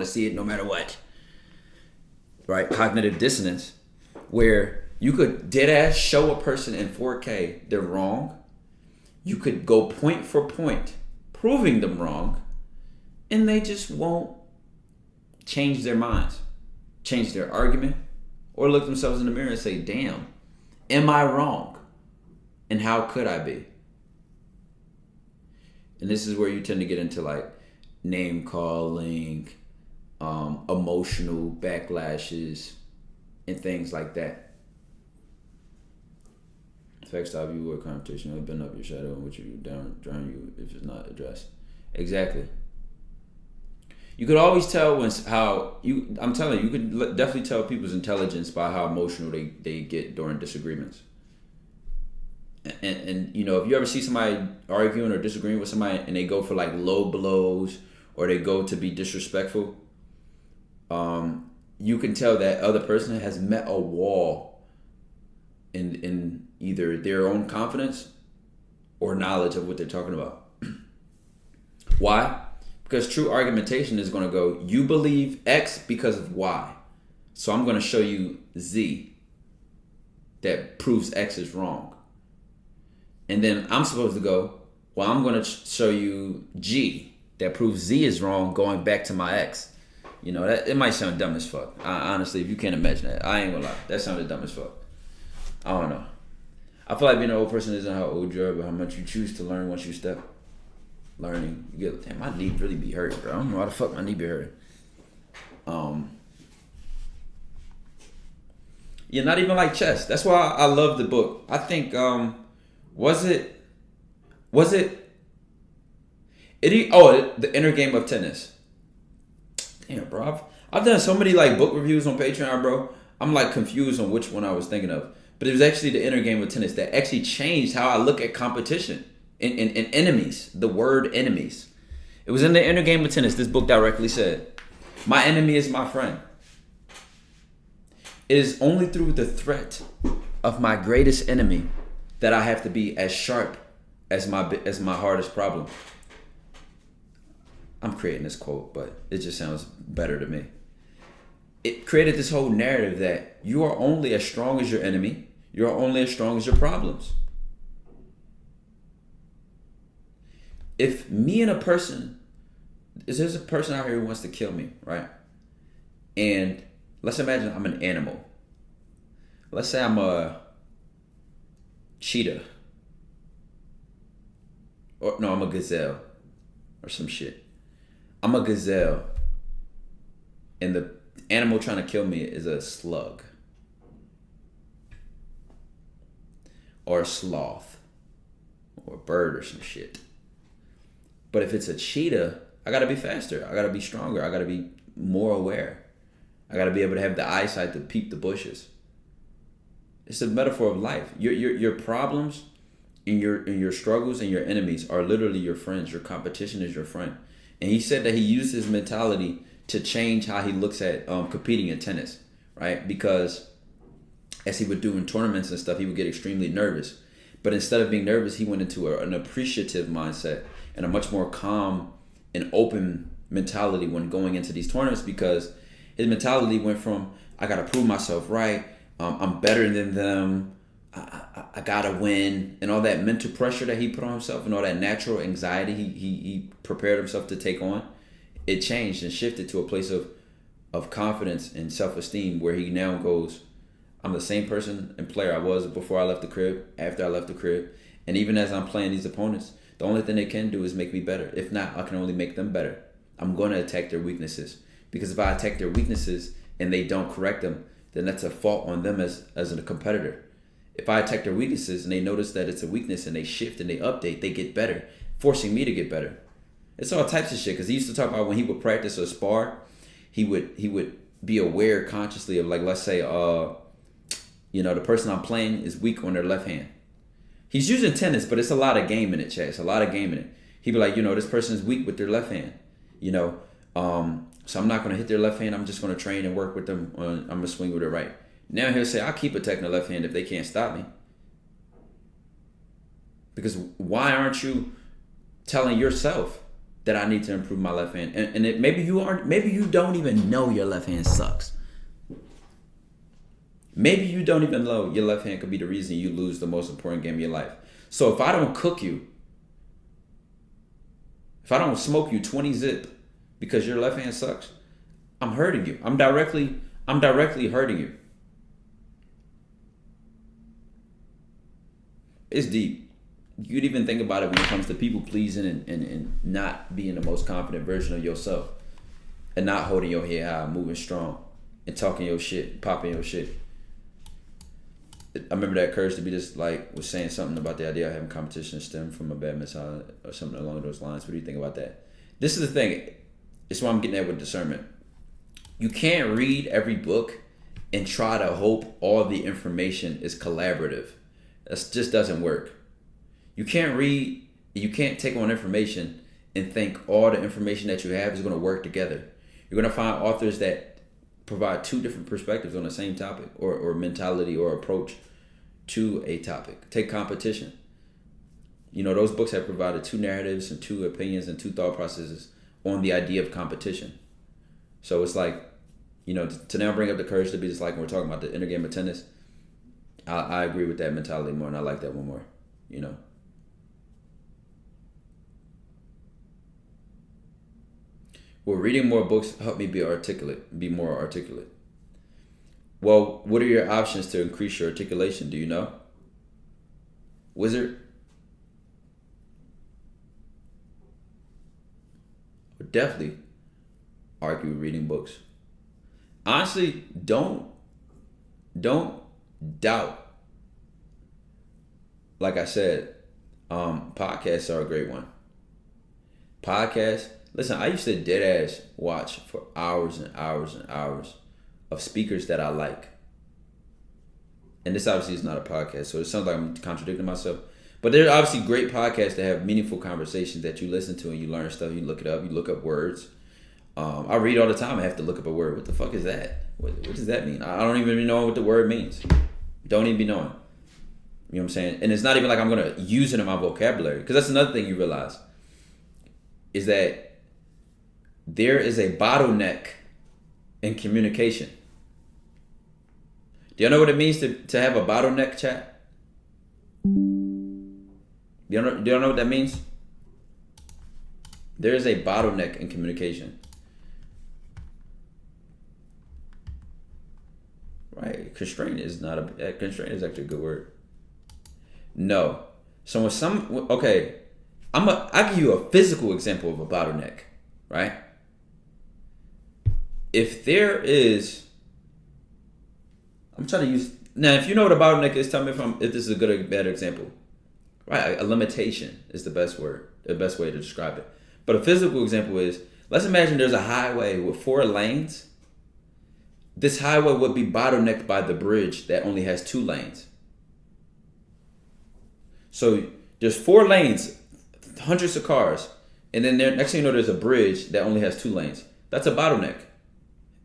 to see it no matter what. Right? Cognitive dissonance, where you could dead ass show a person in 4K they're wrong. You could go point for point, proving them wrong, and they just won't change their minds, change their argument, or look themselves in the mirror and say, damn, am I wrong? And how could I be? And this is where you tend to get into like name calling, emotional backlashes, and things like that. Facts stop you or competition will bend up your shadow and which you drown you if it's not addressed. Exactly. You could always tell I'm telling you, you could definitely tell people's intelligence by how emotional they get during disagreements. And you know, if you ever see somebody arguing or disagreeing with somebody and they go for like low blows or they go to be disrespectful, you can tell that other person has met a wall in either their own confidence or knowledge of what they're talking about. Why? Because true argumentation is going to go, you believe X because of Y. So I'm going to show you Z that proves X is wrong. And then I'm supposed to go, well, I'm going to show you G that proves Z is wrong going back to my X. You know, that it might sound dumb as fuck. Honestly, if you can't imagine that, I ain't going to lie. That sounded dumb as fuck. I don't know. I feel like being an old person isn't how old you are, but how much you choose to learn once you step. Learning. You get, damn, my knee really be hurting, bro. I don't know why the fuck my knee be hurting. Yeah, not even like chess. That's why I love the book. I think, was it The Inner Game of Tennis. Damn, bro. I've done so many like book reviews on Patreon, bro. I'm like confused on which one I was thinking of. But it was actually The Inner Game of Tennis that actually changed how I look at competition and enemies. The word enemies. It was in The Inner Game of Tennis. This book directly said, my enemy is my friend. It is only through the threat of my greatest enemy that I have to be as sharp as my hardest problem. I'm creating this quote, but it just sounds better to me. It created this whole narrative that you are only as strong as your enemy. You're only as strong as your problems. If me and there's a person out here who wants to kill me, right? And let's imagine I'm an animal. Let's say I'm a cheetah. I'm a gazelle or some shit. I'm a gazelle. And the animal trying to kill me is a slug. Or a sloth. Or a bird or some shit. But if it's a cheetah, I gotta be faster. I gotta be stronger. I gotta be more aware. I gotta be able to have the eyesight to peep the bushes. It's a metaphor of life. Your problems and your struggles and your enemies are literally your friends. Your competition is your friend. And he said that he used his mentality to change how he looks at competing in tennis, right? Because as he would do in tournaments and stuff, he would get extremely nervous. But instead of being nervous, he went into an appreciative mindset and a much more calm and open mentality when going into these tournaments, because his mentality went from, I got to prove myself right, I'm better than them, I got to win, and all that mental pressure that he put on himself and all that natural anxiety he prepared himself to take on, it changed and shifted to a place of confidence and self-esteem where he now goes, I'm the same person and player I was before I left the crib, after I left the crib, and even as I'm playing these opponents, the only thing they can do is make me better. If not, I can only make them better. I'm going to attack their weaknesses. Because if I attack their weaknesses and they don't correct them, then that's a fault on them as a competitor. If I attack their weaknesses and they notice that it's a weakness and they shift and they update, they get better, forcing me to get better. It's all types of shit. Because he used to talk about when he would practice or spar, he would be aware consciously of, like, let's say, the person I'm playing is weak on their left hand. He's using tennis, but it's a lot of game in it, Chad. It's a lot of game in it. He'd be like, this person is weak with their left hand, so I'm not going to hit their left hand. I'm just going to train and work with them. I'm going to swing with it right. Now he'll say, I'll keep attacking the left hand if they can't stop me. Because why aren't you telling yourself that I need to improve my left hand. And maybe you don't even know your left hand sucks. Maybe you don't even know your left hand could be the reason you lose the most important game of your life. So if I don't cook you, if I don't smoke you 20 zip because your left hand sucks, I'm hurting you. I'm directly hurting you. It's deep. You could even think about it when it comes to people pleasing and not being the most confident version of yourself. And not holding your head high, moving strong, and talking your shit, popping your shit. I remember that Courage to Be This like was saying something about the idea of having competition stem from a bad mentality or something along those lines. What do you think about that? This is the thing. It's why I'm getting at with discernment. You can't read every book and try to hope all the information is collaborative. That just doesn't work. You can't take on information and think all the information that you have is going to work together. You're going to find authors that provide two different perspectives on the same topic or mentality or approach to a topic. Take competition. Those books have provided two narratives and two opinions and two thought processes on the idea of competition. So it's like, to now bring up the Courage to Be This like when we're talking about the inner game of tennis, I agree with that mentality more, and I like that one more, Will reading more books help me be more articulate? Well, what are your options to increase your articulation? Do you know? Wizard? I would definitely argue reading books. Honestly, don't doubt. Like I said, podcasts are a great one. Podcasts. Listen, I used to dead ass watch for hours and hours and hours of speakers that I like. And this obviously is not a podcast, so it sounds like I'm contradicting myself. But there's obviously great podcasts that have meaningful conversations that you listen to and you learn stuff. You look it up. You look up words. I read all the time. I have to look up a word. What the fuck is that? What does that mean? I don't even know what the word means. Don't even be knowing. You know what I'm saying? And it's not even like I'm going to use it in my vocabulary. Because that's another thing you realize. Is that there is a bottleneck in communication. Do y'all know what it means to have a bottleneck, chat? Do y'all know what that means? There is a bottleneck in communication. Right? Constraint is actually a good word. No. So when I'll give you a physical example of a bottleneck, right? If there is, if you know what a bottleneck is, tell me if this is a good or bad example. Right, a limitation is the best way to describe it. But a physical example is, let's imagine there's a highway with 4 lanes. This highway would be bottlenecked by the bridge that only has 2 lanes. So there's 4 lanes, hundreds of cars, and then next thing you know, there's a bridge that only has 2 lanes. That's a bottleneck.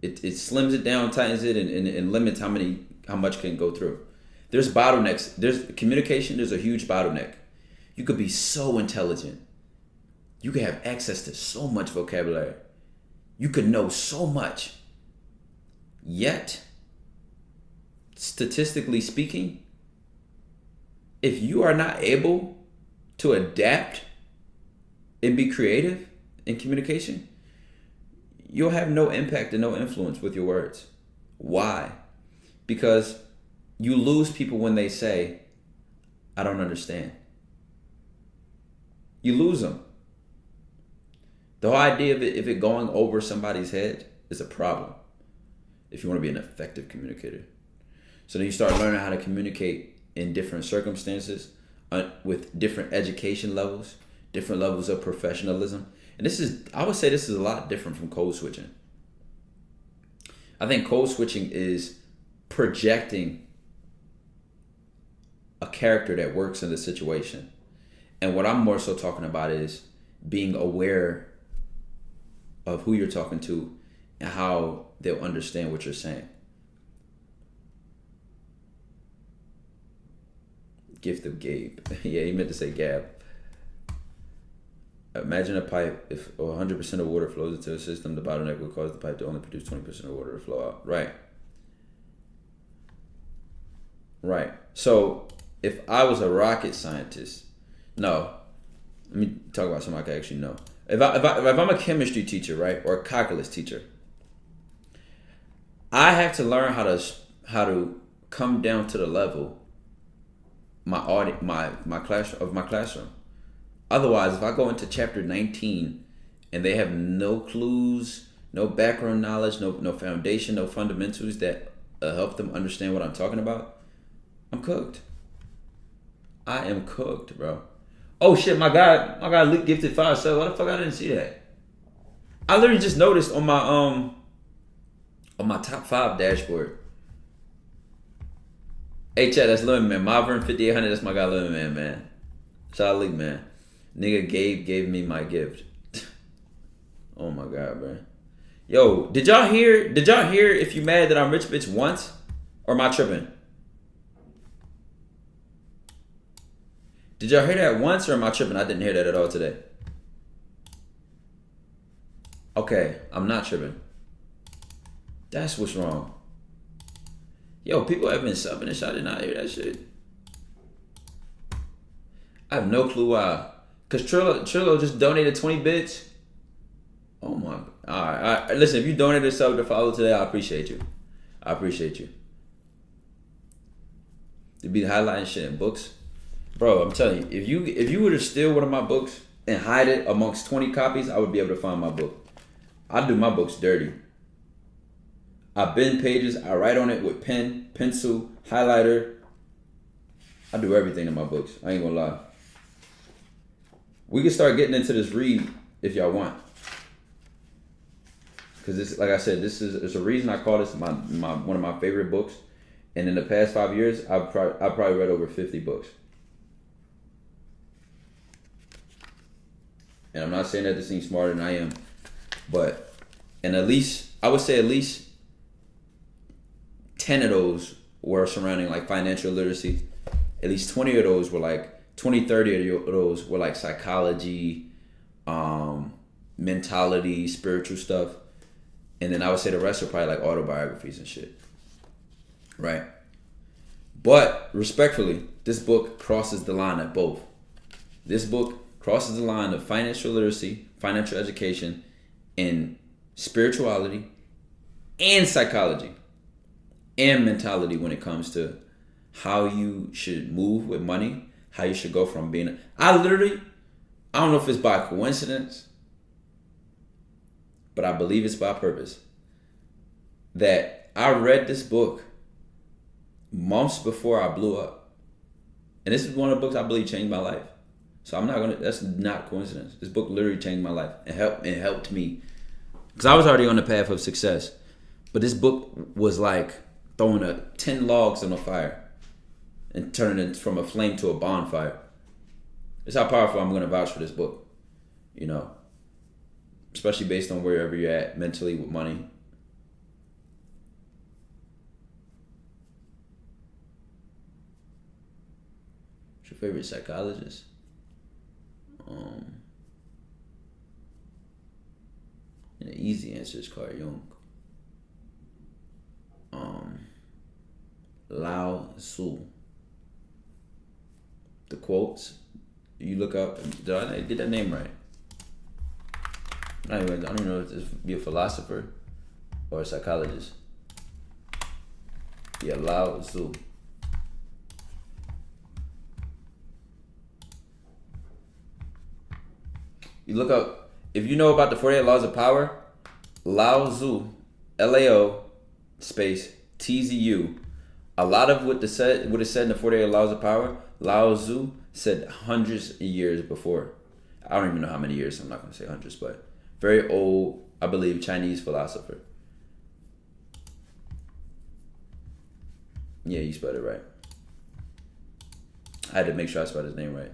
It slims it down, tightens it, and limits how much can go through. There's bottlenecks. There's communication. There's a huge bottleneck. You could be so intelligent. You could have access to so much vocabulary. You could know so much. Yet, statistically speaking, if you are not able to adapt and be creative in communication, you'll have no impact and no influence with your words. Why? Because you lose people when they say, I don't understand. You lose them. The whole idea of it going over somebody's head is a problem if you want to be an effective communicator. So then you start learning how to communicate in different circumstances, with different education levels, different levels of professionalism. And I would say this is a lot different from code switching. I think code switching is projecting a character that works in the situation. And what I'm more so talking about is being aware of who you're talking to and how they'll understand what you're saying. Gift of Gabe. Yeah, he meant to say Gab. Imagine a pipe. If 100% of water flows into a system, the bottleneck would cause the pipe to only produce 20% of water to flow out. Right. Right. So if I was a rocket scientist, no. Let me talk about something I can actually know. If I'm a chemistry teacher, right, or a calculus teacher, I have to learn how to come down to the level my classroom. Otherwise, if I go into chapter 19 and they have no clues, no background knowledge, no foundation, no fundamentals that help them understand what I'm talking about, I'm cooked. I am cooked, bro. Oh shit, my guy Luke gifted 5 subs. Why the fuck I didn't see that? I literally just noticed on my top 5 dashboard. Hey chat, that's Lemon Man. Marvin 5800, that's my guy Lemon Man. Shout out Luke, man. Nigga Gabe gave me my gift. Oh my god, bro. Yo, did y'all hear if you mad that I'm rich bitch once? Or am I tripping? Did y'all hear that once or am I tripping? I didn't hear that at all today. Okay, I'm not tripping. That's what's wrong. Yo, people have been subbing and I did not hear that shit. I have no clue why. Cause Trillo just donated 20 bits. Oh my. Alright. Listen, if you donated a sub to follow today, I appreciate you. I appreciate you. To be highlighting shit in books. Bro, I'm telling you, if you were to steal one of my books and hide it amongst 20 copies, I would be able to find my book. I do my books dirty. I bend pages, I write on it with pen, pencil, highlighter. I do everything in my books. I ain't gonna lie. We can start getting into this read if y'all want. Cause this, like I said, it's a reason I call this my one of my favorite books. And in the past 5 years, I've probably read over 50 books. And I'm not saying that to seem smarter than I am, but I would say at least 10 of those were surrounding like financial literacy. At least 20 of those were like 30 of those were like psychology, mentality, spiritual stuff. And then I would say the rest are probably like autobiographies and shit. Right? But respectfully, this book crosses the line at both. This book crosses the line of financial literacy, financial education, and spirituality, and psychology, and mentality when it comes to how you should move with money, how you should go from being... I don't know if it's by coincidence, but I believe it's by purpose, that I read this book months before I blew up. And this is one of the books I believe changed my life. So that's not coincidence. This book literally changed my life and helped me. Because I was already on the path of success. But this book was like throwing 10 logs on a fire and turning it from a flame to a bonfire. It's how powerful I'm going to vouch for this book. You know, especially based on wherever you're at mentally with money. What's your favorite psychologist? And the easy answer is Carl Jung. Lao Tzu. The quotes, you look up, did I get that name right? I don't even know if this be a philosopher or a psychologist. Yeah, Lao Tzu. You look up, if you know about the 48 Laws of Power, Lao Tzu, Lao space TZU. A lot of what is said in the 48 Laws of Power, Lao Tzu said hundreds of years before. I don't even know how many years, I'm not going to say hundreds, but very old, I believe, Chinese philosopher. Yeah, you spelled it right. I had to make sure I spelled his name right.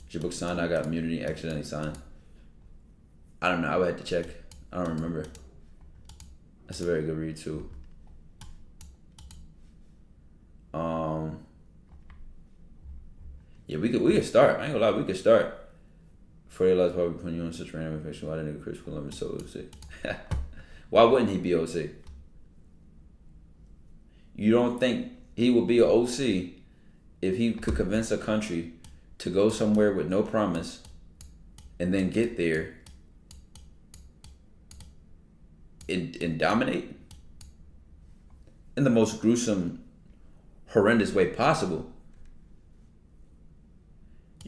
Is your book signed? I got immunity accidentally signed. I don't know. I would have to check. I don't remember. That's a very good read too. Yeah, we could start. I ain't gonna lie, we could start. For their lives, probably putting you on such random infection. Why that nigga Chris Columbus so OC? Why wouldn't he be OC? You don't think he would be an OC if he could convince a country to go somewhere with no promise and then get there and dominate in the most gruesome, horrendous way possible?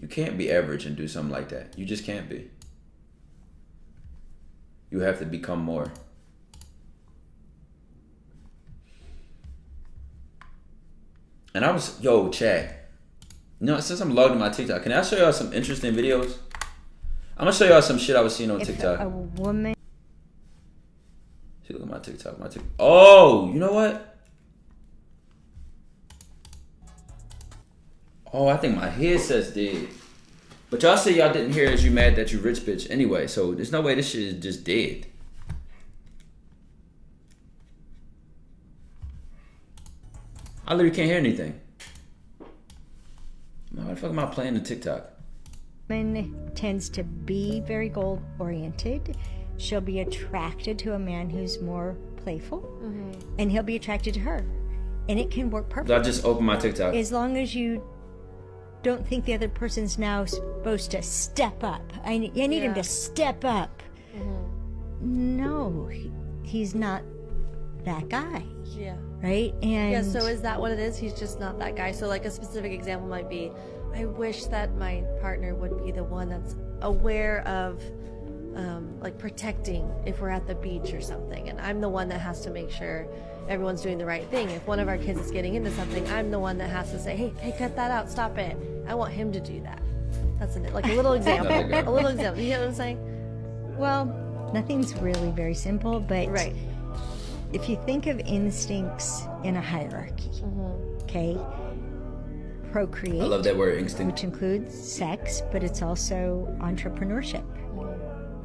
You can't be average and do something like that. You just can't be. You have to become more. And I was, Chad. Since I'm logged in my TikTok, can I show y'all some interesting videos? I'm gonna show y'all some shit I was seeing on TikTok. A woman. See, look at my TikTok. Oh, you know what? Oh, I think my headset's dead. But y'all say y'all didn't hear as you mad that you rich bitch anyway, so there's no way this shit is just dead. I literally can't hear anything. Why the fuck am I playing the TikTok? Woman tends to be very goal oriented. She'll be attracted to a man who's more playful, and he'll be attracted to her. And it can work perfectly. I just opened my TikTok. As long as you don't think the other person's now supposed to step up. I need him to step up. No, he's not that guy. Yeah. Right? And yeah, so is that what it is? He's just not that guy. So like a specific example might be, I wish that my partner would be the one that's aware of like protecting if we're at the beach or something, and I'm the one that has to make sure everyone's doing the right thing. If one of our kids is getting into something, I'm the one that has to say, hey, cut that out, stop it. I want him to do that. That's like a little example. A little example. You know what I'm saying? Well, nothing's really very simple, but right. If you think of instincts in a hierarchy, okay, procreate. I love that word, instinct. Which includes sex, but it's also entrepreneurship,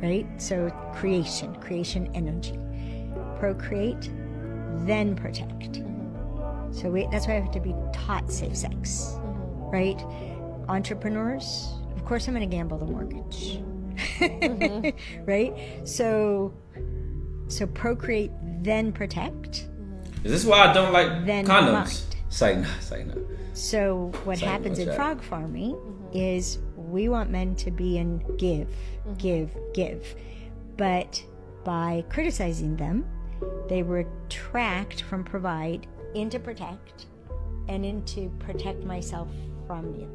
right? So creation energy. Procreate, then protect. So that's why I have to be taught safe sex, right? Entrepreneurs, of course I'm going to gamble the mortgage, right? So procreate, then protect. Is this why I don't like then condoms? Say no. So what happens in frog farming is we want men to be in give. But by criticizing them, they retract from provide into protect and into protect myself from you.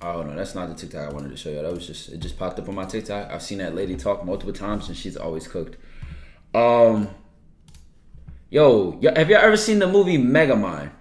Oh no, that's not the TikTok I wanted to show you. It just popped up on my TikTok. I've seen that lady talk multiple times and she's always cooked. Have y'all ever seen the movie Megamind?